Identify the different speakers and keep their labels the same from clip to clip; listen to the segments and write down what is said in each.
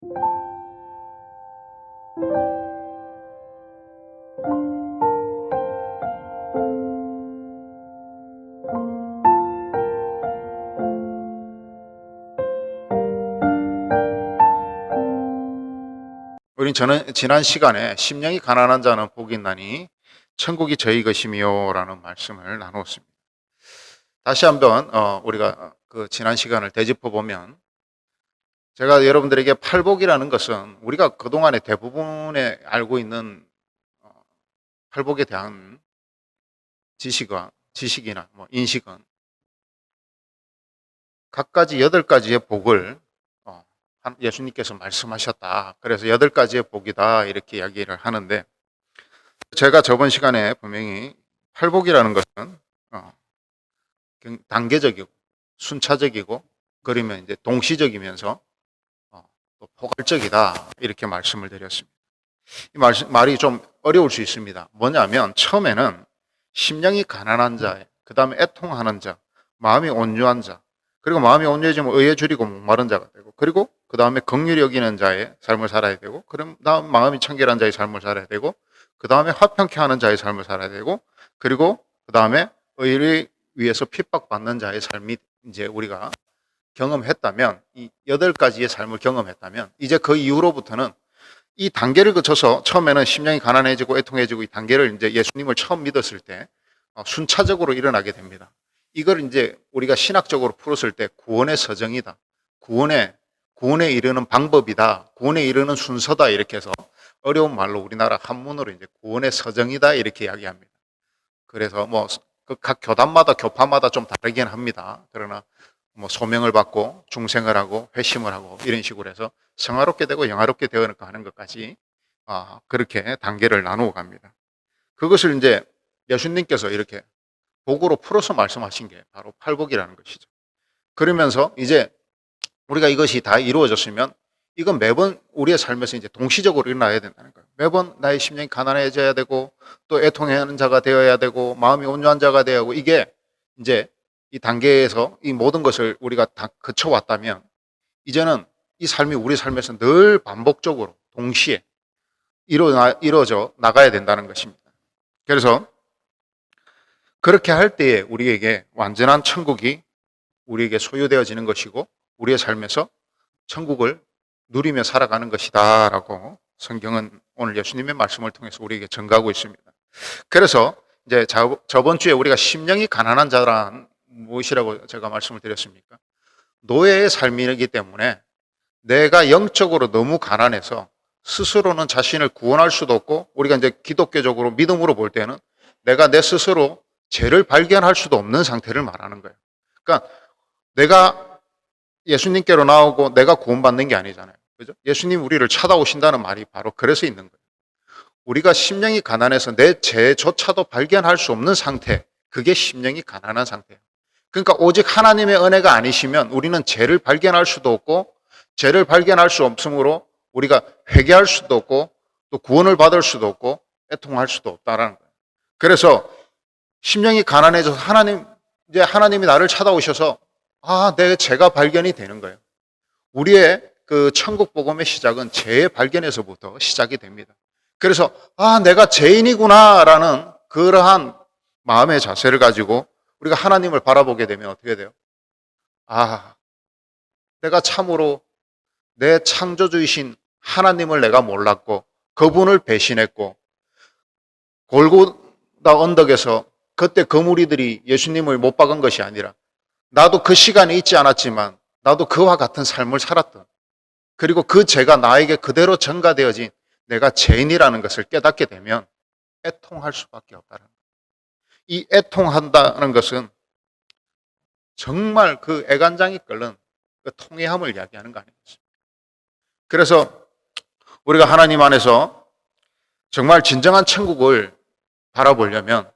Speaker 1: 우린 저는 지난 시간에 심령이 가난한 자는 복이 있나니 천국이 저희 것이며 라는 말씀을 나누었습니다. 다시 한번 우리가 그 지난 시간을 되짚어 보면, 제가 여러분들에게 팔복이라는 것은 우리가 그동안에 대부분에 알고 있는 팔복에 대한 지식이나 인식은 각가지 8가지의 복을 예수님께서 말씀하셨다. 그래서 8가지의 복이다. 이렇게 이야기를 하는데, 제가 저번 시간에 분명히 팔복이라는 것은 단계적이고 순차적이고, 그러면 이제 동시적이면서 또 포괄적이다. 이렇게 말씀을 드렸습니다. 이 말이 좀 어려울 수 있습니다. 뭐냐면, 처음에는 심령이 가난한 자, 그 다음에 애통하는 자, 마음이 온유한 자, 그리고 마음이 온유해지면 의에 줄이고 목마른 자가 되고, 그리고 그 다음에 긍휼히 여기는 자의 삶을 살아야 되고, 그럼 다음 마음이 청결한 자의 삶을 살아야 되고, 그 다음에 화평케 하는 자의 삶을 살아야 되고, 그리고 그 다음에 의를 위해서 핍박받는 자의 삶이 이제 우리가 경험했다면, 이 8가지의 삶을 경험했다면, 이제 그 이후로부터는 이 단계를 거쳐서 처음에는 심령이 가난해지고 애통해지고, 이 단계를 이제 예수님을 처음 믿었을 때 순차적으로 일어나게 됩니다. 이걸 이제 우리가 신학적으로 풀었을 때 구원의 서정이다, 구원에 이르는 방법이다, 구원에 이르는 순서다, 이렇게 해서 어려운 말로 우리나라 한문으로 이제 구원의 서정이다 이렇게 이야기합니다. 그래서 각 교단마다 교파마다 좀 다르긴 합니다. 그러나 소명을 받고 중생을 하고 회심을 하고 이런 식으로 해서 성화롭게 되고 영화롭게 되어가 하는 것까지 그렇게 단계를 나누어 갑니다. 그것을 이제 예수님께서 이렇게 복으로 풀어서 말씀하신 게 바로 팔복이라는 것이죠. 그러면서 이제 우리가 이것이 다 이루어졌으면 이건 매번 우리의 삶에서 이제 동시적으로 일어나야 된다는 거예요. 매번 나의 심령이 가난해져야 되고, 또 애통하는 자가 되어야 되고, 마음이 온유한 자가 되어야 하고, 이게 이제 이 단계에서 이 모든 것을 우리가 다 거쳐왔다면, 이제는 이 삶이 우리 삶에서 늘 반복적으로 동시에 이루어져 나가야 된다는 것입니다. 그래서 그렇게 할 때에 우리에게 완전한 천국이 우리에게 소유되어지는 것이고, 우리의 삶에서 천국을 누리며 살아가는 것이다 라고 성경은 오늘 예수님의 말씀을 통해서 우리에게 전가하고 있습니다. 그래서 이제 저번 주에 우리가 심령이 가난한 자란 무엇이라고 제가 말씀을 드렸습니까? 노예의 삶이기 때문에 내가 영적으로 너무 가난해서 스스로는 자신을 구원할 수도 없고, 우리가 이제 기독교적으로 믿음으로 볼 때는 내가 내 스스로 죄를 발견할 수도 없는 상태를 말하는 거예요. 그러니까 내가 예수님께로 나오고 내가 구원받는 게 아니잖아요. 그죠? 예수님 우리를 찾아오신다는 말이 바로 그래서 있는 거예요. 우리가 심령이 가난해서 내 죄조차도 발견할 수 없는 상태, 그게 심령이 가난한 상태예요. 그러니까 오직 하나님의 은혜가 아니시면 우리는 죄를 발견할 수도 없고, 죄를 발견할 수 없으므로 우리가 회개할 수도 없고, 또 구원을 받을 수도 없고, 애통할 수도 없다라는 거예요. 그래서 심령이 가난해져서 하나님이 나를 찾아오셔서 내 죄가 발견이 되는 거예요. 우리의 그 천국 복음의 시작은 죄의 발견에서부터 시작이 됩니다. 그래서 내가 죄인이구나라는 그러한 마음의 자세를 가지고 우리가 하나님을 바라보게 되면 어떻게 돼요? 내가 참으로 내 창조주이신 하나님을 내가 몰랐고, 그분을 배신했고, 골고다 언덕에서 그때 그 무리들이 예수님을 못 박은 것이 아니라 나도 그 시간에 있지 않았지만 나도 그와 같은 삶을 살았던, 그리고 그 죄가 나에게 그대로 전가되어진 내가 죄인이라는 것을 깨닫게 되면 애통할 수밖에 없다는 거예요. 이 애통한다는 것은 정말 그 애간장이 끓는 그 통회함을 이야기하는 거 아니겠습니까? 그래서 우리가 하나님 안에서 정말 진정한 천국을 바라보려면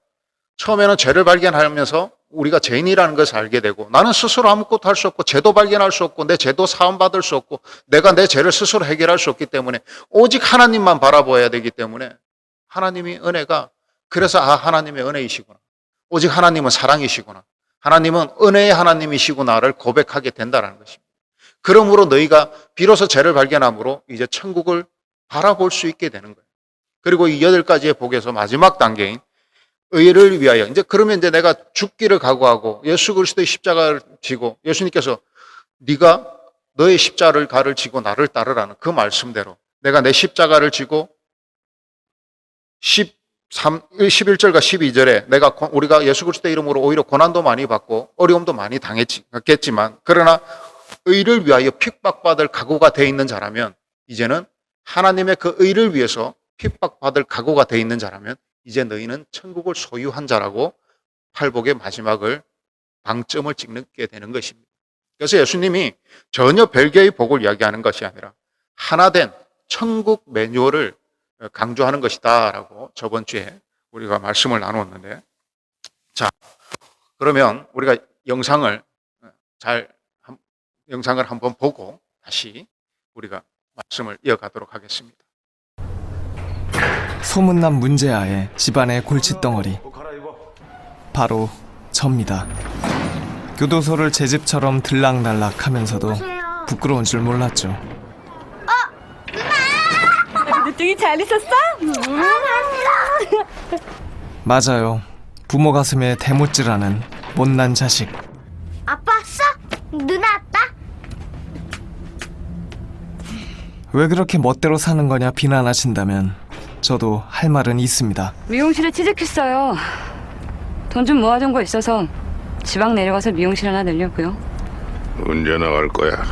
Speaker 1: 처음에는 죄를 발견하면서 우리가 죄인이라는 것을 알게 되고, 나는 스스로 아무것도 할 수 없고, 죄도 발견할 수 없고, 내 죄도 사함받을 수 없고, 내가 내 죄를 스스로 해결할 수 없기 때문에 오직 하나님만 바라봐야 되기 때문에, 하나님의 은혜가, 그래서 하나님의 은혜이시구나, 오직 하나님은 사랑이시구나, 하나님은 은혜의 하나님이시구나를 고백하게 된다는 것입니다. 그러므로 너희가 비로소 죄를 발견함으로 이제 천국을 바라볼 수 있게 되는 거예요. 그리고 이 8가지의 복에서 마지막 단계인 의를 위하여, 이제 그러면 이제 내가 죽기를 각오하고 예수 그리스도의 십자가를 지고, 예수님께서 네가 너의 십자가를 지고 나를 따르라는 그 말씀대로 내가 내 십자가를 지고 11절과 12절에 우리가 예수 그리스도의 이름으로 오히려 고난도 많이 받고 어려움도 많이 당했겠지만, 그러나 의를 위하여 핍박받을 각오가 되어 있는 자라면, 이제는 하나님의 그 의를 위해서 핍박받을 각오가 되어 있는 자라면 이제 너희는 천국을 소유한 자라고 팔복의 마지막을 방점을 찍게 되는 것입니다. 그래서 예수님이 전혀 별개의 복을 이야기하는 것이 아니라 하나된 천국 매뉴얼을 강조하는 것이다 라고 저번 주에 우리가 말씀을 나누었는데, 자, 그러면 우리가 영상을 한번 보고 다시 우리가 말씀을 이어가도록 하겠습니다.
Speaker 2: 소문난 문제아의 집안의 골칫덩어리, 바로 접니다. 교도소를 제 집처럼 들락날락 하면서도 부끄러운 줄 몰랐죠.
Speaker 3: 늦둥이 잘 있었어?
Speaker 2: 맞아요. 부모 가슴에 대못질하는 못난 자식.
Speaker 4: 아빠 왔어? 누나 왔다?
Speaker 2: 왜 그렇게 멋대로 사는 거냐 비난하신다면 저도 할 말은 있습니다.
Speaker 3: 미용실에 취직했어요. 돈 좀 모아둔 거 있어서 지방 내려가서 미용실 하나 내려고요.
Speaker 5: 언제 나갈 거야?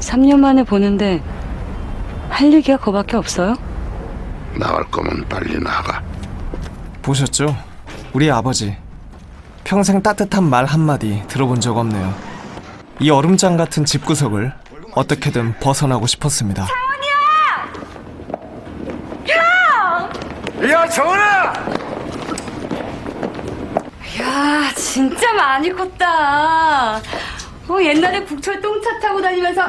Speaker 3: 3년 만에 보는데 할 얘기가 그거밖에 없어요?
Speaker 5: 나갈 거면 빨리 나가.
Speaker 2: 보셨죠? 우리 아버지 평생 따뜻한 말 한마디 들어본 적 없네요. 이 얼음장 같은 집구석을 어떻게든 벗어나고 싶었습니다.
Speaker 5: 야, 정은아!
Speaker 3: 야, 진짜 많이 컸다. 옛날에 북철 똥차 타고 다니면서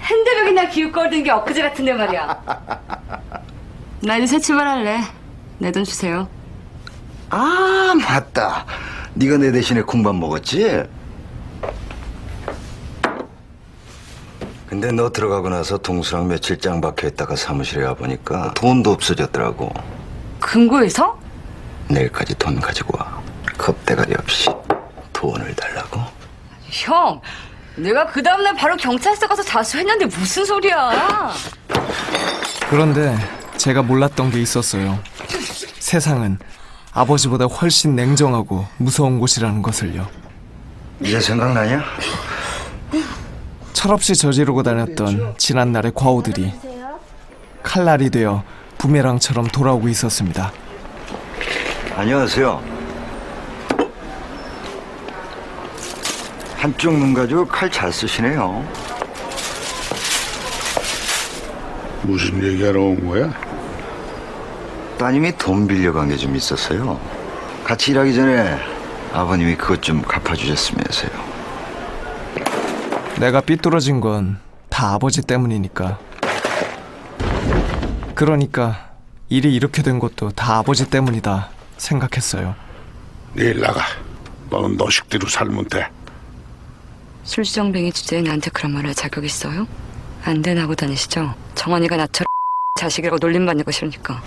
Speaker 3: 핸드백이나 기웃거리는 게 엊그제 같은데 말이야. 나 이제 새 출발할래. 내 돈 주세요.
Speaker 6: 아, 맞다. 네가 내 대신에 콩밥 먹었지? 근데 너 들어가고 나서 동수랑 며칠 짱 박혀있다가 사무실에 가보니까 돈도 없어졌더라고.
Speaker 3: 금고에서?
Speaker 6: 내일까지 돈 가지고 와. 겁대가리 없이 돈을 달라고.
Speaker 3: 형, 내가 그 다음날 바로 경찰서 가서 자수했는데 무슨 소리야.
Speaker 2: 그런데 제가 몰랐던 게 있었어요. 세상은 아버지보다 훨씬 냉정하고 무서운 곳이라는 것을요.
Speaker 6: 이제 생각나냐?
Speaker 2: 철없이 저지르고 다녔던 지난날의 과오들이 칼날이 되어 부메랑처럼 돌아오고 있었습니다.
Speaker 6: 안녕하세요. 한쪽 눈 가지고 칼 잘 쓰시네요.
Speaker 5: 무슨 얘기하러 온 거야?
Speaker 6: 따님이 돈 빌려간 게 좀 있었어요. 같이 일하기 전에 아버님이 그것 좀 갚아주셨으면서요.
Speaker 2: 내가 삐뚤어진 건 다 아버지 때문이니까. 그러니까 일이 이렇게 된 것도 다 아버지 때문이다 생각했어요.
Speaker 5: 내일 나가. 너는 너 식대로 살면 돼.
Speaker 3: 술주정뱅이 주제에 나한테 그런 말 할 자격 있어요? 안 되나고 다니시죠? 정원이가 나처럼 자식이라고 놀림받는 거 싫으니까.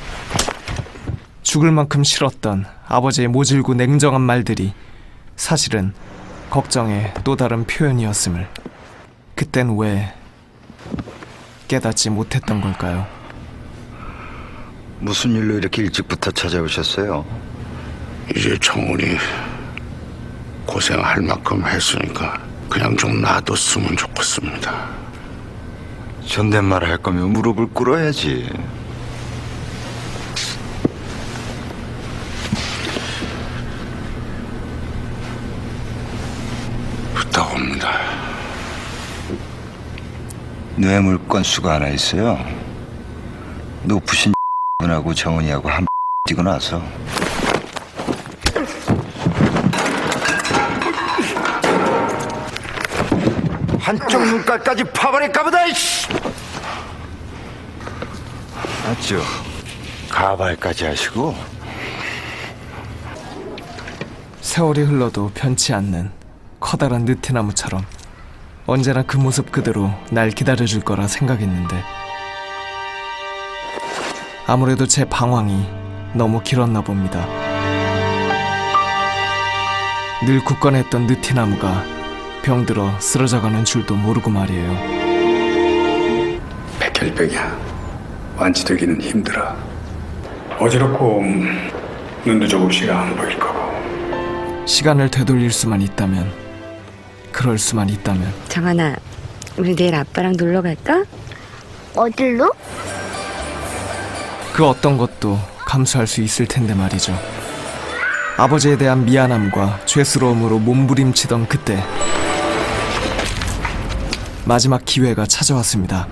Speaker 2: 죽을 만큼 싫었던 아버지의 모질고 냉정한 말들이 사실은 걱정의 또 다른 표현이었음을 그땐 왜 깨닫지 못했던 걸까요?
Speaker 6: 무슨 일로 이렇게 일찍부터 찾아오셨어요?
Speaker 5: 이제 정훈이 고생할 만큼 했으니까 그냥 좀 놔뒀으면 좋겠습니다.
Speaker 6: 존댓말 할 거면 무릎을 꿇어야지.
Speaker 5: 부탁합니다.
Speaker 6: 뇌물 건수가 하나 있어요. 높으신 분하고 정은이하고 한 뛰고 나서 한쪽 눈깔까지 파버릴까 보다. 이씨. 맞죠? 가발까지 하시고.
Speaker 2: 세월이 흘러도 변치 않는 커다란 느티나무처럼 언제나 그 모습 그대로 날 기다려줄 거라 생각했는데 아무래도 제 방황이 너무 길었나 봅니다. 늘 굳건했던 느티나무가 병들어 쓰러져가는 줄도 모르고 말이에요.
Speaker 7: 백혈병이야. 완치되기는 힘들어. 어지럽고 눈도 조금씩 안 보일 거고.
Speaker 2: 시간을 되돌릴 수만 있다면, 그럴 수만 있다면.
Speaker 3: 정한아, 우리 내일 아빠랑 놀러 갈까?
Speaker 4: 어딜로?
Speaker 2: 그 어떤 것도 감수할 수 있을 텐데 말이죠. 아버지에 대한 미안함과 죄스러움으로 몸부림치던 그때 마지막 기회가 찾아왔습니다.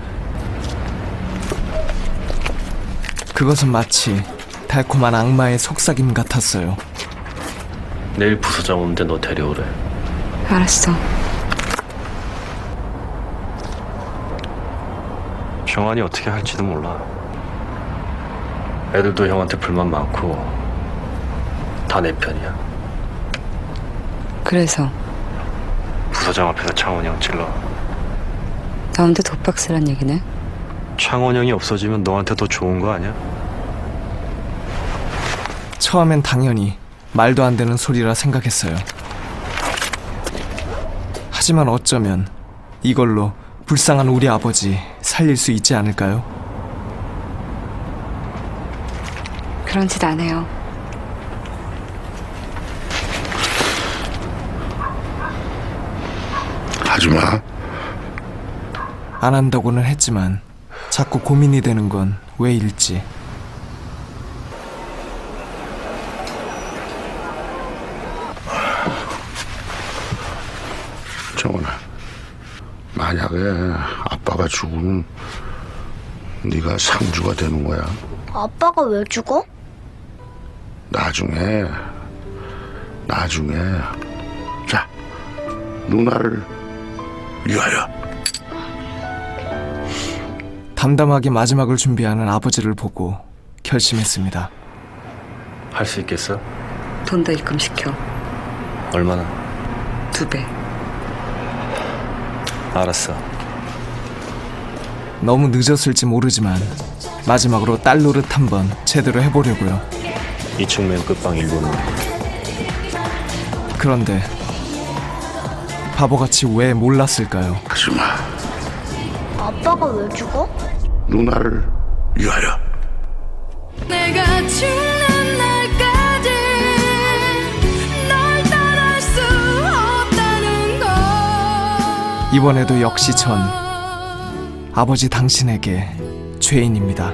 Speaker 2: 그것은 마치 달콤한 악마의 속삭임 같았어요.
Speaker 8: 내일 부서장 오는데 너 데려오래.
Speaker 3: 알았어.
Speaker 8: 정환이 어떻게 할지도 몰라. 애들도 형한테 불만 많고 다 내 편이야.
Speaker 3: 그래서
Speaker 8: 부서장 앞에서 창원 형 찔러.
Speaker 3: 너한테 독박스란 얘기네?
Speaker 8: 창원 형이 없어지면 너한테 더 좋은 거 아니야?
Speaker 2: 처음엔 당연히 말도 안 되는 소리라 생각했어요. 하지만 어쩌면 이걸로 불쌍한 우리 아버지 살릴 수 있지 않을까요?
Speaker 3: 그런 짓 안 해요.
Speaker 5: 하지마.
Speaker 2: 안 한다고는 했지만 자꾸 고민이 되는 건 왜일지.
Speaker 5: 정원아, 만약에 아빠가 죽으면 네가 상주가 되는 거야.
Speaker 4: 아빠가 왜 죽어?
Speaker 5: 나중에 자, 누나를 위하여.
Speaker 2: 담담하게 마지막을 준비하는 아버지를 보고 결심했습니다.
Speaker 8: 할 수 있겠어?
Speaker 3: 돈 더 입금시켜.
Speaker 8: 얼마나?
Speaker 3: 2배.
Speaker 8: 알았어.
Speaker 2: 너무 늦었을지 모르지만 마지막으로 딸 노릇 한번 제대로 해보려고요.
Speaker 8: 이충면 끝방 일본은
Speaker 2: 그런데 바보같이 왜 몰랐을까요?
Speaker 5: 하지마.
Speaker 4: 아빠가 왜 죽어?
Speaker 5: 누나를 위하여.
Speaker 9: 내가 죽는 날까지 널 떠날 수 없다는 걸.
Speaker 2: 이번에도 역시 전 아버지 당신에게 죄인입니다.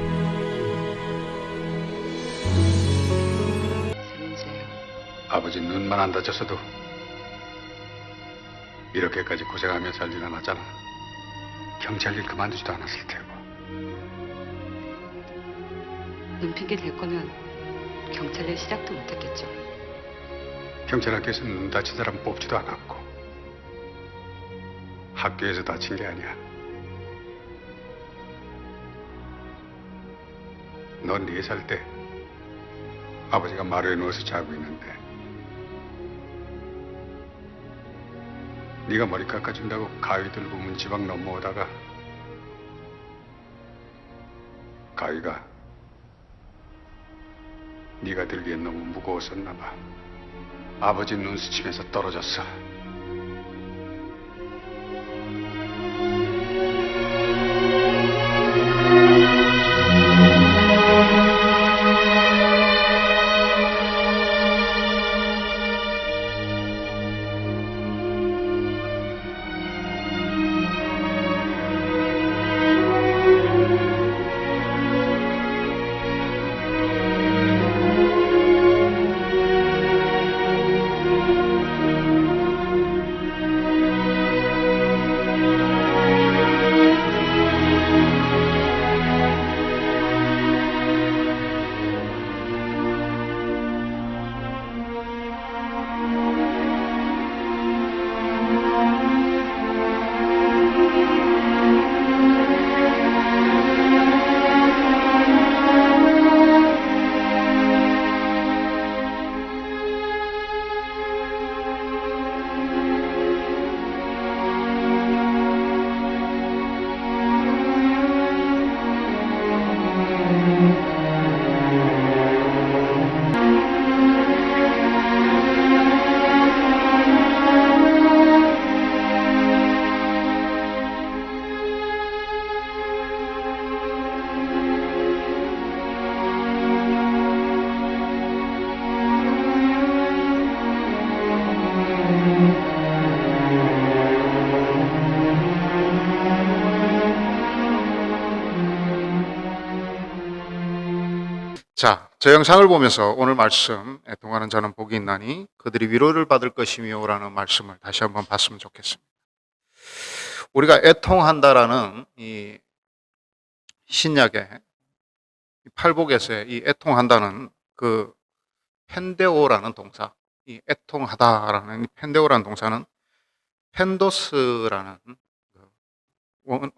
Speaker 7: 아버지 눈만 안 다쳤어도 이렇게까지 고생하며 살진 않았잖아. 경찰 일 그만두지도 않았을 테고.
Speaker 3: 눈 핑계 댈 거면 경찰일 시작도 못했겠죠.
Speaker 7: 경찰 학교에서 눈 다친 사람 뽑지도 않았고 학교에서 다친 게 아니야. 넌 4살 때 아버지가 마루에 누워서 자고 있는데 네가 머리 깎아준다고 가위 들고 문지방 넘어오다가 가위가 네가 들기엔 너무 무거웠었나 봐. 아버지 눈 스치면서 떨어졌어.
Speaker 1: 자, 저 영상을 보면서 오늘 말씀 애통하는 자는 복이 있나니 그들이 위로를 받을 것이며라는 말씀을 다시 한번 봤으면 좋겠습니다. 우리가 애통한다라는 이 신약의 팔복에서의 이 애통한다는 그 펜데오라는 동사, 이 애통하다라는 이 펜데오라는 동사는 펜도스라는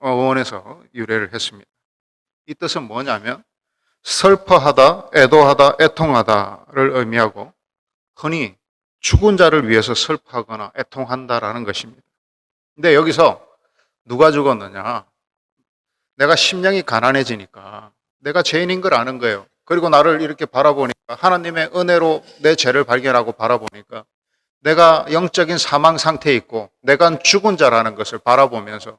Speaker 1: 원에서 유래를 했습니다. 이 뜻은 뭐냐면 슬퍼하다, 애도하다, 애통하다를 의미하고 흔히 죽은 자를 위해서 슬퍼하거나 애통한다라는 것입니다. 근데 여기서 누가 죽었느냐? 내가 심령이 가난해지니까 내가 죄인인 걸 아는 거예요. 그리고 나를 이렇게 바라보니까 하나님의 은혜로 내 죄를 발견하고 바라보니까 내가 영적인 사망 상태에 있고 내가 죽은 자라는 것을 바라보면서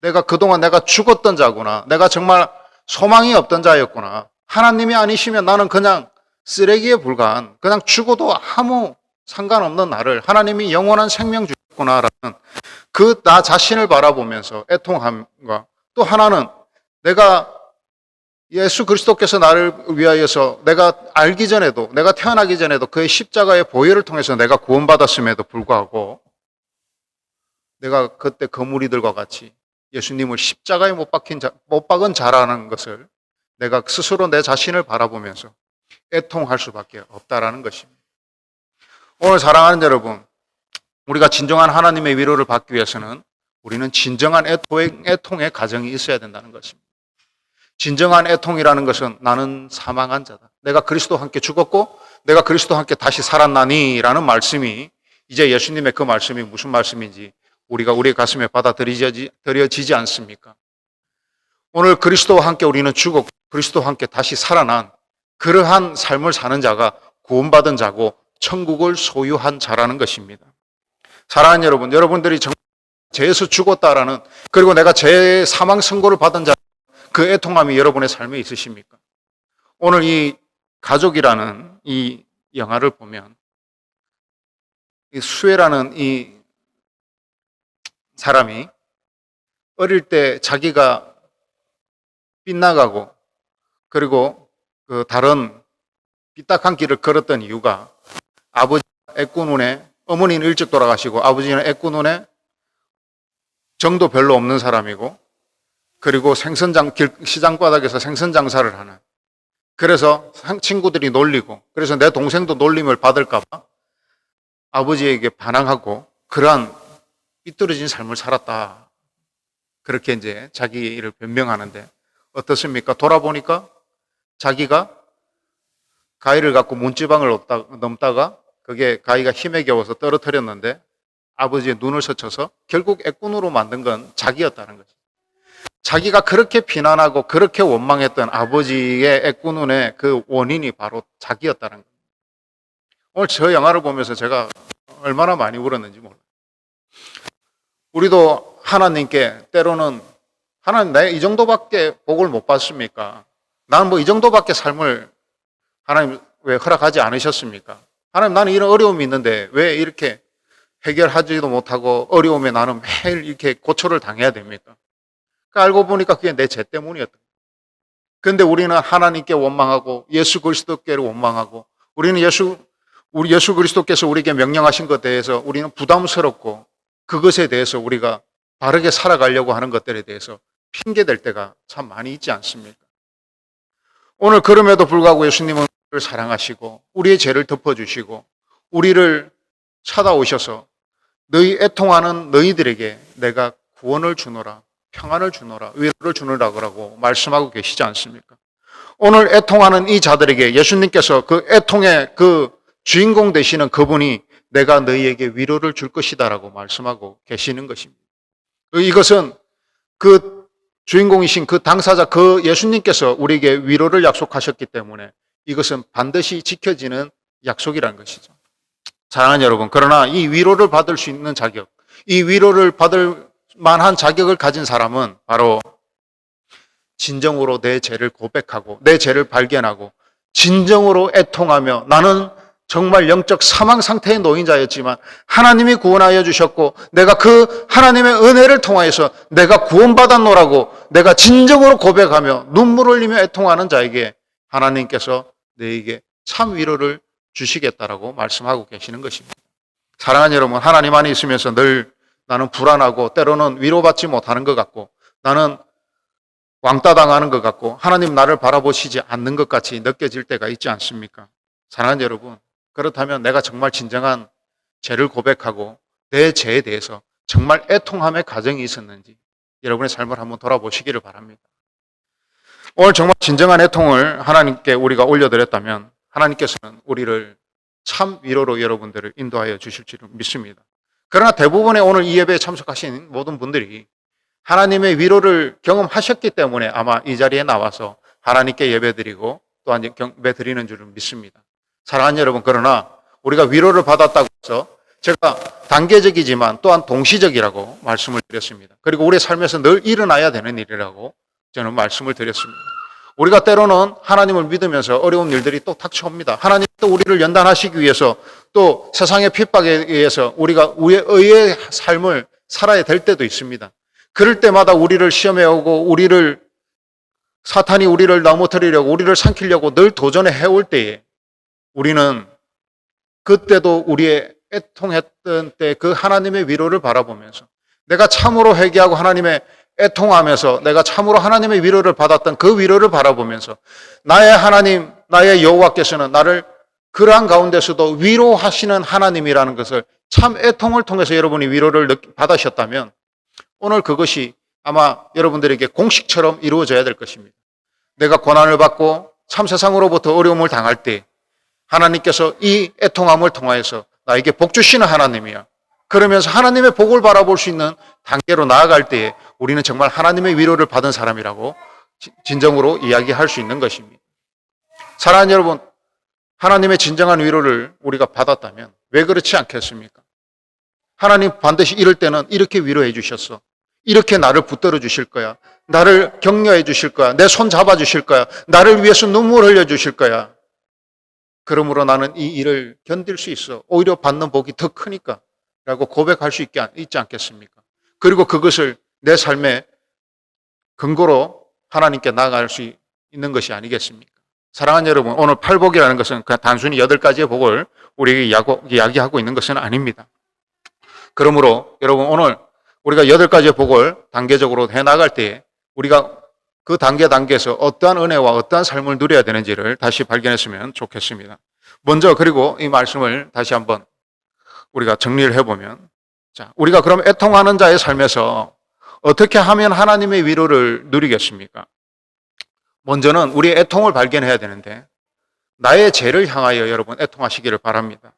Speaker 1: 내가 그동안 내가 죽었던 자구나. 내가 정말 소망이 없던 자였구나. 하나님이 아니시면 나는 그냥 쓰레기에 불과한 그냥 죽어도 아무 상관없는 나를 하나님이 영원한 생명 주셨구나라는 그 나 자신을 바라보면서 애통함과 또 하나는 내가 예수 그리스도께서 나를 위하여서 내가 알기 전에도 내가 태어나기 전에도 그의 십자가의 보혈을 통해서 내가 구원받았음에도 불구하고 내가 그때 그 무리들과 같이 예수님을 십자가에 못 박은 자라는 것을 내가 스스로 내 자신을 바라보면서 애통할 수밖에 없다라는 것입니다. 오늘 사랑하는 여러분, 우리가 진정한 하나님의 위로를 받기 위해서는 우리는 진정한 애통의 가정이 있어야 된다는 것입니다. 진정한 애통이라는 것은 나는 사망한 자다. 내가 그리스도와 함께 죽었고 내가 그리스도와 함께 다시 살았나니 라는 말씀이 이제 예수님의 그 말씀이 무슨 말씀인지 우리가 우리의 가슴에 받아들여지지 않습니까? 오늘 그리스도와 함께 우리는 죽었고 그리스도와 함께 다시 살아난 그러한 삶을 사는 자가 구원받은 자고 천국을 소유한 자라는 것입니다. 사랑하는 여러분, 여러분들이 죄에서 죽었다라는 그리고 내가 죄의 사망 선고를 받은 자 그 애통함이 여러분의 삶에 있으십니까? 오늘 이 가족이라는 이 영화를 보면 이 수혜라는 이 사람이 어릴 때 자기가 빗나가고 그리고 그 다른 삐딱한 길을 걸었던 이유가 아버지 애꾸눈에 어머니는 일찍 돌아가시고 아버지는 애꾸눈에 정도 별로 없는 사람이고 그리고 시장 바닥에서 생선 장사를 하는 그래서 친구들이 놀리고 그래서 내 동생도 놀림을 받을까 봐 아버지에게 반항하고 그러한 삐뚤어진 삶을 살았다. 그렇게 이제 자기를 변명하는데 어떻습니까? 돌아보니까 자기가 가위를 갖고 문지방을 넘다가 그게 가위가 힘에 겨워서 떨어뜨렸는데 아버지의 눈을 스쳐서 결국 애꾼으로 만든 건 자기였다는 거죠. 자기가 그렇게 비난하고 그렇게 원망했던 아버지의 애꾸눈의 그 원인이 바로 자기였다는 거예요. 오늘 저 영화를 보면서 제가 얼마나 많이 울었는지 몰라요. 우리도 하나님께 때로는 하나님 내가 이 정도밖에 복을 못 받습니까? 나는 뭐 이 정도밖에 삶을 하나님 왜 허락하지 않으셨습니까? 하나님 나는 이런 어려움이 있는데 왜 이렇게 해결하지도 못하고 어려움에 나는 매일 이렇게 고초를 당해야 됩니까? 알고 보니까 그게 내 죄 때문이었던 거예요. 그런데 우리는 하나님께 원망하고 예수 그리스도께를 원망하고 우리 예수 그리스도께서 우리에게 명령하신 것에 대해서 우리는 부담스럽고 그것에 대해서 우리가 바르게 살아가려고 하는 것들에 대해서 핑계댈 때가 참 많이 있지 않습니까? 오늘 그럼에도 불구하고 예수님은 우리를 사랑하시고 우리의 죄를 덮어주시고 우리를 찾아오셔서 너희 애통하는 너희들에게 내가 구원을 주노라 평안을 주노라 위로를 주노라고 말씀하고 계시지 않습니까? 오늘 애통하는 이 자들에게 예수님께서 그 애통의 그 주인공 되시는 그분이 내가 너희에게 위로를 줄 것이다라고 말씀하고 계시는 것입니다. 이것은 그 주인공이신 그 당사자 그 예수님께서 우리에게 위로를 약속하셨기 때문에 이것은 반드시 지켜지는 약속이라는 것이죠. 사랑하는 여러분, 그러나 이 위로를 받을 수 있는 자격, 이 위로를 받을 만한 자격을 가진 사람은 바로 진정으로 내 죄를 고백하고 내 죄를 발견하고 진정으로 애통하며 나는 정말 영적 사망 상태의 노인자였지만 하나님이 구원하여 주셨고 내가 그 하나님의 은혜를 통하여서 내가 구원받았노라고 내가 진정으로 고백하며 눈물을 흘리며 애통하는 자에게 하나님께서 너에게 참 위로를 주시겠다라고 말씀하고 계시는 것입니다. 사랑하는 여러분, 하나님 안에 있으면서 늘 나는 불안하고 때로는 위로받지 못하는 것 같고 나는 왕따 당하는 것 같고 하나님 나를 바라보시지 않는 것 같이 느껴질 때가 있지 않습니까? 사랑하는 여러분, 그렇다면 내가 정말 진정한 죄를 고백하고 내 죄에 대해서 정말 애통함의 가정이 있었는지 여러분의 삶을 한번 돌아보시기를 바랍니다. 오늘 정말 진정한 애통을 하나님께 우리가 올려드렸다면 하나님께서는 우리를 참 위로로 여러분들을 인도하여 주실 줄 믿습니다. 그러나 대부분의 오늘 이 예배에 참석하신 모든 분들이 하나님의 위로를 경험하셨기 때문에 아마 이 자리에 나와서 하나님께 예배드리고 또한 예배드리는 줄 믿습니다. 사랑하는 여러분, 그러나 우리가 위로를 받았다고 해서 제가 단계적이지만 또한 동시적이라고 말씀을 드렸습니다. 그리고 우리의 삶에서 늘 일어나야 되는 일이라고 저는 말씀을 드렸습니다. 우리가 때로는 하나님을 믿으면서 어려운 일들이 또 닥쳐옵니다. 하나님 또 우리를 연단하시기 위해서 또 세상의 핍박에 의해서 우리가 의의 삶을 살아야 될 때도 있습니다. 그럴 때마다 우리를 시험해 오고 사탄이 우리를 넘어뜨리려고 우리를 삼키려고 늘 도전해 해올 때에 우리는 그때도 우리의 애통했던 때 그 하나님의 위로를 바라보면서 내가 참으로 회개하고 하나님의 애통하면서 내가 참으로 하나님의 위로를 받았던 그 위로를 바라보면서 나의 하나님, 나의 여호와께서는 나를 그러한 가운데서도 위로하시는 하나님이라는 것을 참 애통을 통해서 여러분이 위로를 받으셨다면 오늘 그것이 아마 여러분들에게 공식처럼 이루어져야 될 것입니다. 내가 고난을 받고 참 세상으로부터 어려움을 당할 때 하나님께서 이 애통함을 통하여서 나에게 복 주시는 하나님이야. 그러면서 하나님의 복을 바라볼 수 있는 단계로 나아갈 때에 우리는 정말 하나님의 위로를 받은 사람이라고 진정으로 이야기할 수 있는 것입니다. 사랑하는 여러분, 하나님의 진정한 위로를 우리가 받았다면 왜 그렇지 않겠습니까? 하나님 반드시 이럴 때는 이렇게 위로해 주셨어. 이렇게 나를 붙들어 주실 거야. 나를 격려해 주실 거야. 내 손 잡아 주실 거야. 나를 위해서 눈물 흘려 주실 거야. 그러므로 나는 이 일을 견딜 수 있어. 오히려 받는 복이 더 크니까 라고 고백할 수 있지 않겠습니까? 그리고 그것을 내 삶의 근거로 하나님께 나아갈 수 있는 것이 아니겠습니까? 사랑하는 여러분, 오늘 팔복이라는 것은 그냥 단순히 8가지의 복을 우리에게 이야기하고 있는 것은 아닙니다. 그러므로 여러분, 오늘 우리가 8가지의 복을 단계적으로 해나갈 때에 우리가 그 단계에서 어떠한 은혜와 어떠한 삶을 누려야 되는지를 다시 발견했으면 좋겠습니다. 먼저 그리고 이 말씀을 다시 한번 우리가 정리를 해보면, 자, 우리가 그럼 애통하는 자의 삶에서 어떻게 하면 하나님의 위로를 누리겠습니까? 먼저는 우리의 애통을 발견해야 되는데 나의 죄를 향하여 여러분 애통하시기를 바랍니다.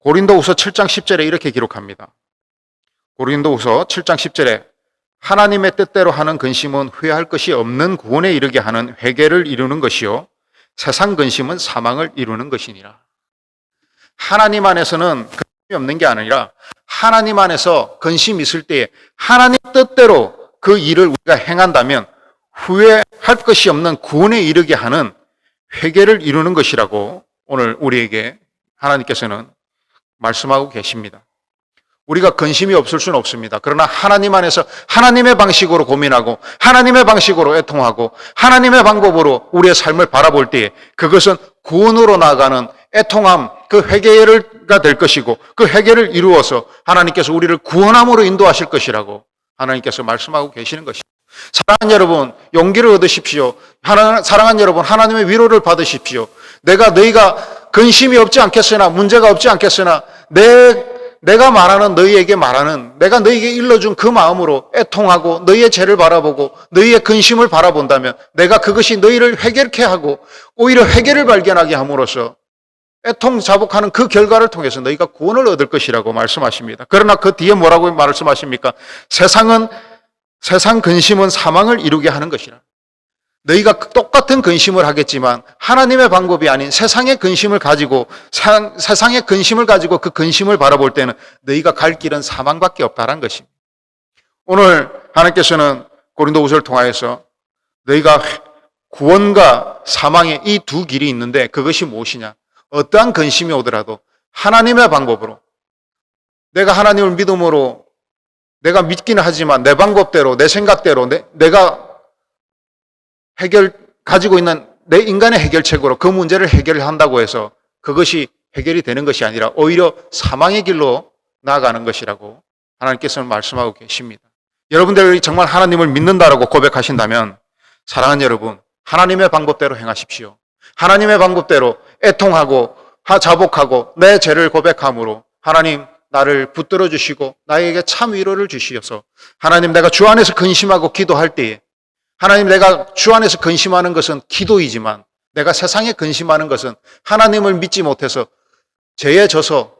Speaker 1: 고린도후서 7장 10절에 이렇게 기록합니다. 고린도후서 7장 10절에 하나님의 뜻대로 하는 근심은 후회할 것이 없는 구원에 이르게 하는 회개를 이루는 것이요 세상 근심은 사망을 이루는 것이니라. 하나님 안에서는 근심이 없는 게 아니라 하나님 안에서 근심이 있을 때에 하나님 뜻대로 그 일을 우리가 행한다면 후회할 것이 없는 구원에 이르게 하는 회개를 이루는 것이라고 오늘 우리에게 하나님께서는 말씀하고 계십니다. 우리가 근심이 없을 수는 없습니다. 그러나 하나님 안에서 하나님의 방식으로 고민하고 하나님의 방식으로 애통하고 하나님의 방법으로 우리의 삶을 바라볼 때에 그것은 구원으로 나아가는 애통함, 그 회개가 될 것이고 그 회개를 이루어서 하나님께서 우리를 구원함으로 인도하실 것이라고 하나님께서 말씀하고 계시는 것입니다. 사랑하는 여러분, 용기를 얻으십시오. 사랑하는 여러분, 하나님의 위로를 받으십시오. 너희가 근심이 없지 않겠으나 문제가 없지 않겠으나 내가 말하는 너희에게 말하는 내가 너희에게 일러준 그 마음으로 애통하고 너희의 죄를 바라보고 너희의 근심을 바라본다면 내가 그것이 너희를 회개케 하고 오히려 회개를 발견하게 함으로써 애통 자복하는 그 결과를 통해서 너희가 구원을 얻을 것이라고 말씀하십니다. 그러나 그 뒤에 뭐라고 말씀하십니까? 세상 근심은 사망을 이루게 하는 것이라. 너희가 똑같은 근심을 하겠지만 하나님의 방법이 아닌 세상의 근심을 가지고 세상의 근심을 가지고 그 근심을 바라볼 때는 너희가 갈 길은 사망밖에 없다라는 것입니다. 오늘 하나님께서는 고린도후서를 통하여서 너희가 구원과 사망의 이 두 길이 있는데 그것이 무엇이냐? 어떠한 근심이 오더라도 하나님의 방법으로 내가 하나님을 믿음으로 내가 믿기는 하지만 내 방법대로 내 생각대로 내가 가지고 있는 내 인간의 해결책으로 그 문제를 해결한다고 해서 그것이 해결이 되는 것이 아니라 오히려 사망의 길로 나아가는 것이라고 하나님께서는 말씀하고 계십니다. 여러분들이 정말 하나님을 믿는다라고 고백하신다면 사랑하는 여러분, 하나님의 방법대로 행하십시오. 하나님의 방법대로 애통하고 자복하고 내 죄를 고백함으로 하나님 나를 붙들어 주시고 나에게 참 위로를 주시어서 하나님 내가 주 안에서 근심하고 기도할 때에 하나님 내가 주 안에서 근심하는 것은 기도이지만 내가 세상에 근심하는 것은 하나님을 믿지 못해서 죄에 져서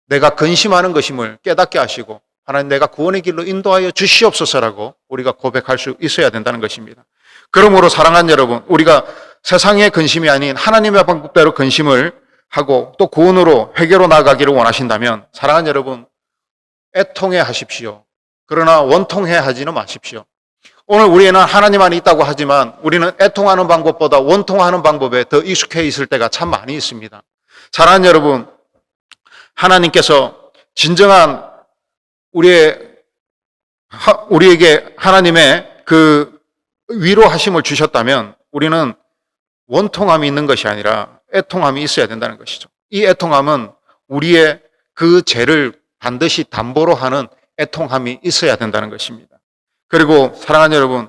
Speaker 1: 내가 근심하는 것임을 깨닫게 하시고 하나님 내가 구원의 길로 인도하여 주시옵소서라고 우리가 고백할 수 있어야 된다는 것입니다. 그러므로 사랑하는 여러분, 우리가 세상의 근심이 아닌 하나님의 방법대로 근심을 하고 또 구원으로 회개로 나아가기를 원하신다면 사랑하는 여러분, 애통해 하십시오. 그러나 원통해 하지는 마십시오. 오늘 우리는 하나님 안에 있다고 하지만 우리는 애통하는 방법보다 원통하는 방법에 더 익숙해 있을 때가 참 많이 있습니다. 사랑하는 여러분, 하나님께서 진정한 우리에게 하나님의 그 위로하심을 주셨다면 우리는 원통함이 있는 것이 아니라 애통함이 있어야 된다는 것이죠. 이 애통함은 우리의 그 죄를 반드시 담보로 하는 애통함이 있어야 된다는 것입니다. 그리고 사랑하는 여러분,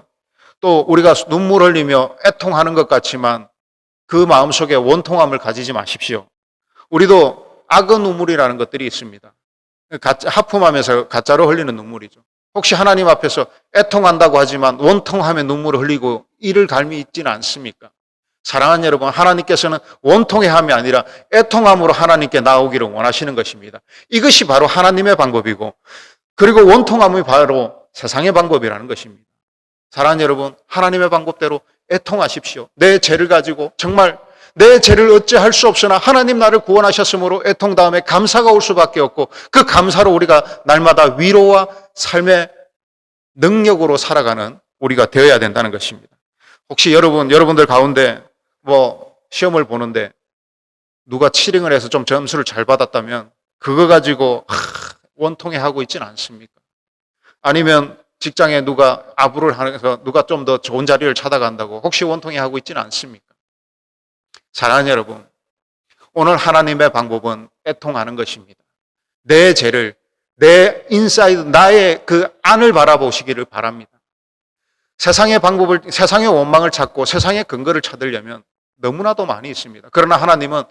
Speaker 1: 또 우리가 눈물 흘리며 애통하는 것 같지만 그 마음속에 원통함을 가지지 마십시오. 우리도 악의 눈물이라는 것들이 있습니다. 하품하면서 가짜로 흘리는 눈물이죠. 혹시 하나님 앞에서 애통한다고 하지만 원통함에 눈물을 흘리고 이를 갈미 있지는 않습니까? 사랑하는 여러분, 하나님께서는 원통해함이 아니라 애통함으로 하나님께 나오기를 원하시는 것입니다. 이것이 바로 하나님의 방법이고 그리고 원통함이 바로 세상의 방법이라는 것입니다. 사랑하는 여러분, 하나님의 방법대로 애통하십시오. 내 죄를 가지고 정말 내 죄를 어찌할 수 없으나 하나님 나를 구원하셨으므로 애통 다음에 감사가 올 수밖에 없고 그 감사로 우리가 날마다 위로와 삶의 능력으로 살아가는 우리가 되어야 된다는 것입니다. 혹시 여러분들 가운데 시험을 보는데 누가 7등을 해서 좀 점수를 잘 받았다면 그거 가지고 원통해하고 있지는 않습니까? 아니면 직장에 누가 아부를 하면서 누가 좀 더 좋은 자리를 찾아간다고 혹시 원통해하고 있지는 않습니까? 사랑하는 여러분, 오늘 하나님의 방법은 애통하는 것입니다. 내 죄를, 내 인사이드, 나의 그 안을 바라보시기를 바랍니다. 세상의 원망을 찾고 세상의 근거를 찾으려면 너무나도 많이 있습니다. 그러나 하나님은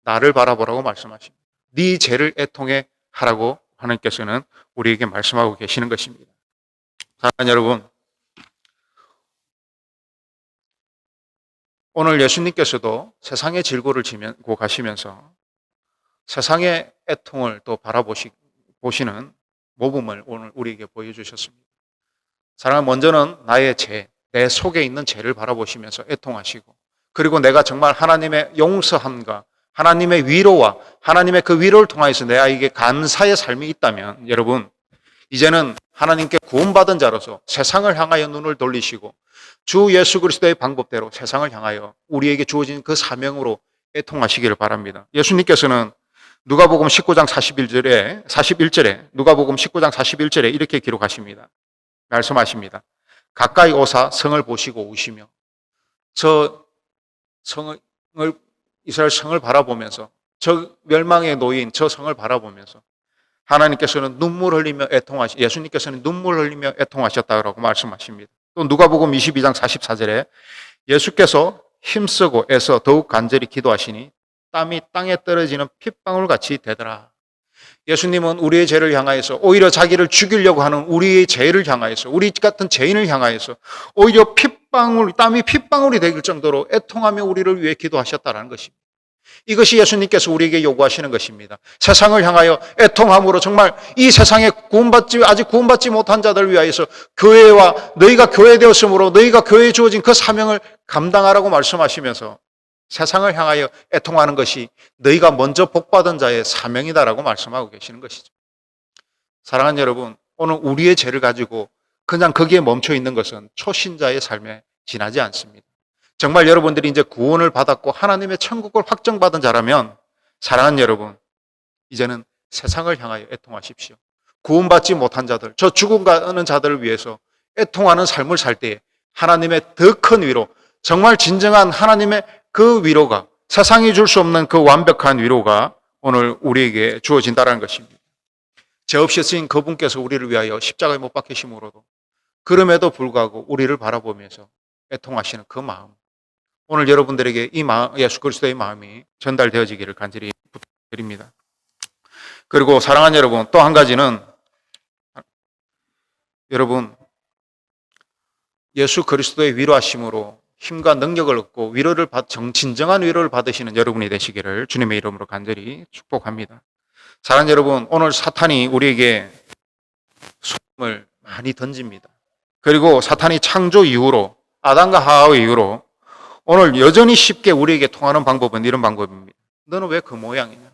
Speaker 1: 나를 바라보라고 말씀하십니다. 네 죄를 애통해 하라고 하나님께서는 우리에게 말씀하고 계시는 것입니다. 사랑하는 여러분, 오늘 예수님께서도 세상의 질고를 지고 가시면서 세상의 애통을 또 바라보시는 모범을 오늘 우리에게 보여주셨습니다. 사랑하는, 먼저는 나의 죄, 내 속에 있는 죄를 바라보시면서 애통하시고 그리고 내가 정말 하나님의 용서함과 하나님의 위로와 하나님의 그 위로를 통하여서 내게 감사의 삶이 있다면 여러분, 이제는 하나님께 구원받은 자로서 세상을 향하여 눈을 돌리시고 주 예수 그리스도의 방법대로 세상을 향하여 우리에게 주어진 그 사명으로 애통하시기를 바랍니다. 예수님께서는 누가복음 19장 41절에 누가복음 19장 41절에 이렇게 기록하십니다. 말씀하십니다. 가까이 오사 성을 보시고 우시며 이스라엘 성을 바라보면서 저 멸망에 놓인 저 성을 바라보면서 하나님께서는 예수님께서는 눈물 흘리며 애통하셨다고 말씀하십니다. 또 누가복음 22장 44절에 예수께서 힘쓰고 애써 더욱 간절히 기도하시니 땀이 땅에 떨어지는 핏방울같이 되더라. 예수님은 우리의 죄를 향하여서 오히려 자기를 죽이려고 하는 우리의 죄를 향하여서 우리 같은 죄인을 향하여서 오히려 땀이 핏방울이 되길 정도로 애통하며 우리를 위해 기도하셨다는 것입니다. 이것이 예수님께서 우리에게 요구하시는 것입니다. 세상을 향하여 애통함으로 정말 이 세상에 아직 구원받지 못한 자들을 위하여서 교회와 너희가 교회되었으므로 너희가 교회에 주어진 그 사명을 감당하라고 말씀하시면서 세상을 향하여 애통하는 것이 너희가 먼저 복받은 자의 사명이다라고 말씀하고 계시는 것이죠. 사랑하는 여러분, 오늘 우리의 죄를 가지고 그냥 거기에 멈춰 있는 것은 초신자의 삶에 지나지 않습니다. 정말 여러분들이 이제 구원을 받았고 하나님의 천국을 확정받은 자라면 사랑하는 여러분, 이제는 세상을 향하여 애통하십시오. 구원받지 못한 자들, 저 죽어가는 자들을 위해서 애통하는 삶을 살 때에 하나님의 더 큰 위로, 정말 진정한 하나님의 그 위로가, 세상이 줄 수 없는 그 완벽한 위로가 오늘 우리에게 주어진다는 것입니다. 죄 없이 쓰인 그분께서 우리를 위하여 십자가에 못 박히심으로도 그럼에도 불구하고 우리를 바라보면서 애통하시는 그 마음, 오늘 여러분들에게 이 마음, 예수 그리스도의 마음이 전달되어지기를 간절히 부탁드립니다. 그리고 사랑하는 여러분, 또 한 가지는 여러분, 예수 그리스도의 위로하심으로 힘과 능력을 얻고 진정한 위로를 받으시는 여러분이 되시기를 주님의 이름으로 간절히 축복합니다. 사랑하는 여러분, 오늘 사탄이 우리에게 소금을 많이 던집니다. 그리고 사탄이 창조 이후로, 아담과 하와의 이후로 오늘 여전히 쉽게 우리에게 통하는 방법은 이런 방법입니다. 너는 왜 그 모양이냐?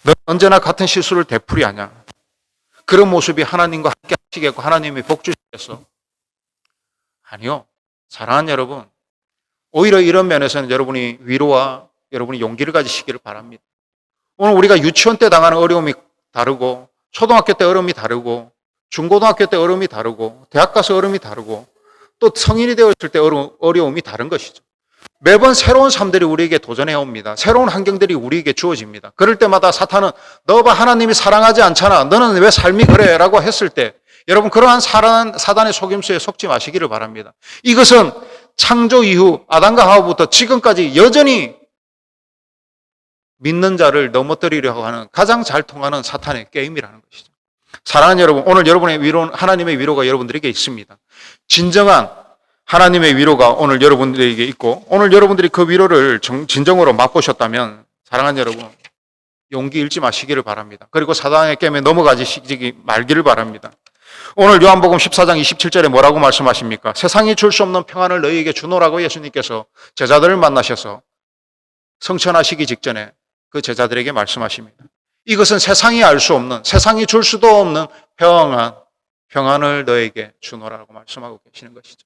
Speaker 1: 너는 언제나 같은 실수를 되풀이하냐? 그런 모습이 하나님과 함께 하시겠고 하나님이 복 주시겠어? 아니요. 사랑하는 여러분, 오히려 이런 면에서는 여러분이 위로와 여러분이 용기를 가지시기를 바랍니다. 오늘 우리가 유치원 때 당하는 어려움이 다르고, 초등학교 때 어려움이 다르고, 중고등학교 때 어려움이 다르고, 대학 가서 어려움이 다르고, 또 성인이 되었을 때 어려움이 다른 것이죠. 매번 새로운 삶들이 우리에게 도전해 옵니다. 새로운 환경들이 우리에게 주어집니다. 그럴 때마다 사탄은 너 봐, 하나님이 사랑하지 않잖아. 너는 왜 삶이 그래? 라고 했을 때 여러분, 그러한 사단의 속임수에 속지 마시기를 바랍니다. 이것은 창조 이후 아담과 하와부터 지금까지 여전히 믿는 자를 넘어뜨리려고 하는 가장 잘 통하는 사탄의 게임이라는 것이죠. 사랑하는 여러분, 오늘 여러분의 위로는 하나님의 위로가 여러분들에게 있습니다. 진정한 하나님의 위로가 오늘 여러분들에게 있고, 오늘 여러분들이 그 위로를 진정으로 맛보셨다면 사랑하는 여러분, 용기 잃지 마시기를 바랍니다. 그리고 사단의 게임에 넘어가시지 말기를 바랍니다. 오늘 요한복음 14장 27절에 뭐라고 말씀하십니까? 세상이 줄 수 없는 평안을 너희에게 주노라고 예수님께서 제자들을 만나셔서 성천하시기 직전에 그 제자들에게 말씀하십니다. 이것은 세상이 알 수 없는, 세상이 줄 수도 없는 평안을 너에게 주노라고 말씀하고 계시는 것이죠.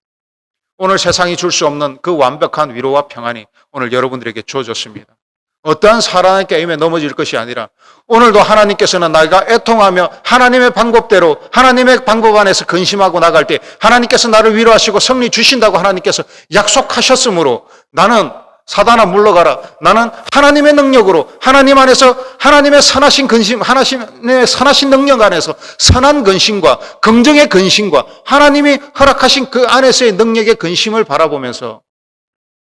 Speaker 1: 오늘 세상이 줄 수 없는 그 완벽한 위로와 평안이 오늘 여러분들에게 주어졌습니다. 어떠한 사랑의 게임에 넘어질 것이 아니라 오늘도 하나님께서는 내가 애통하며 하나님의 방법대로 하나님의 방법 안에서 근심하고 나갈 때 하나님께서 나를 위로하시고 승리 주신다고 하나님께서 약속하셨으므로 나는 사단아 물러가라. 나는 하나님의 능력으로 하나님 안에서 하나님의 선하신 근심, 하나님의 선하신 능력 안에서 선한 근심과 긍정의 근심과 하나님이 허락하신 그 안에서의 능력의 근심을 바라보면서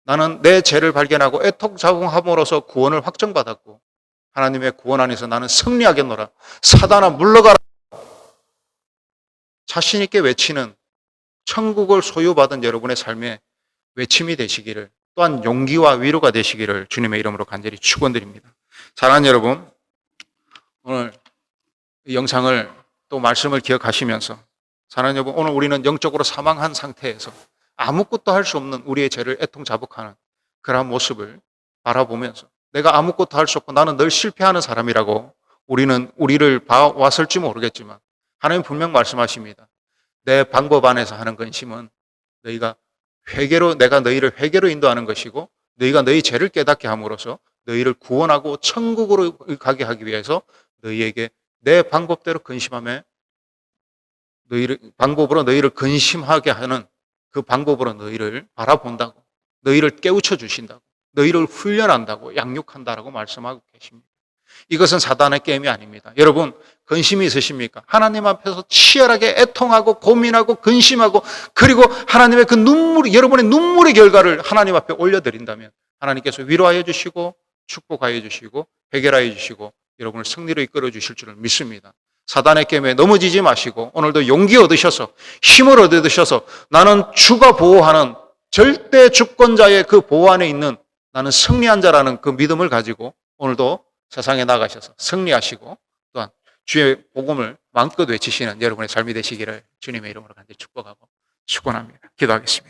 Speaker 1: 나는 내 죄를 발견하고 애통자궁함으로써 구원을 확정받았고 하나님의 구원 안에서 나는 승리하겠노라. 사단아 물러가라. 자신 있게 외치는 천국을 소유받은 여러분의 삶의 외침이 되시기를, 또한 용기와 위로가 되시기를 주님의 이름으로 간절히 축원드립니다. 사랑하는 여러분, 오늘 이 영상을 또 말씀을 기억하시면서 사랑하는 여러분, 오늘 우리는 영적으로 사망한 상태에서 아무것도 할 수 없는 우리의 죄를 애통자복하는 그러한 모습을 바라보면서 내가 아무것도 할 수 없고 나는 늘 실패하는 사람이라고 우리를 봐왔을지 모르겠지만 하나님 분명 말씀하십니다. 내 방법 안에서 하는 근심은 너희가 내가 너희를 회개로 인도하는 것이고 너희가 너희 죄를 깨닫게 함으로써 너희를 구원하고 천국으로 가게 하기 위해서 너희에게 내 방법대로 근심하며 방법으로 너희를 근심하게 하는 그 방법으로 너희를 바라본다고, 너희를 깨우쳐 주신다고, 너희를 훈련한다고, 양육한다라고 말씀하고 계십니다. 이것은 사단의 게임이 아닙니다. 여러분, 근심이 있으십니까? 하나님 앞에서 치열하게 애통하고 고민하고 근심하고 그리고 하나님의 그 여러분의 눈물의 결과를 하나님 앞에 올려드린다면 하나님께서 위로하여 주시고 축복하여 주시고 해결하여 주시고 여러분을 승리로 이끌어 주실 줄을 믿습니다. 사단의 게임에 넘어지지 마시고 오늘도 용기 얻으셔서 힘을 얻으셔서 나는 주가 보호하는 절대 주권자의 그 보호 안에 있는 나는 승리한 자라는 그 믿음을 가지고 오늘도 세상에 나가셔서 승리하시고 또한 주의 복음을 마음껏 외치시는 여러분의 삶이 되시기를 주님의 이름으로 간절히 축복하고 축원합니다. 기도하겠습니다.